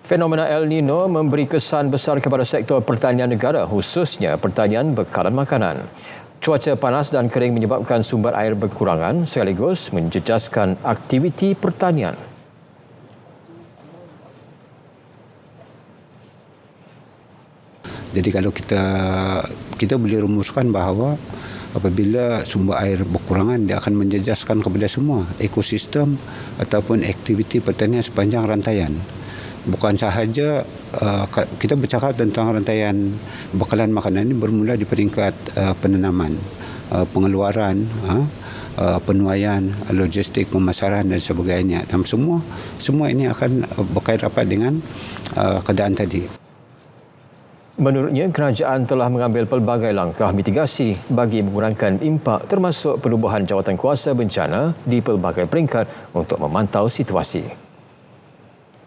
Fenomena El Nino memberi kesan besar kepada sektor pertanian negara, khususnya pertanian bekalan makanan. Cuaca panas dan kering menyebabkan sumber air berkurangan sekaligus menjejaskan aktiviti pertanian. Jadi kalau kita boleh rumuskan bahawa apabila sumber air berkurangan, dia akan menjejaskan kepada semua ekosistem ataupun aktiviti pertanian sepanjang rantaian. Bukan sahaja kita bercakap tentang rantaian bekalan makanan ini bermula di peringkat penanaman, pengeluaran, penuaian, logistik, pemasaran dan sebagainya. Dan semua ini akan berkait rapat dengan keadaan tadi. Menurutnya, kerajaan telah mengambil pelbagai langkah mitigasi bagi mengurangkan impak termasuk penubuhan jawatan kuasa bencana di pelbagai peringkat untuk memantau situasi.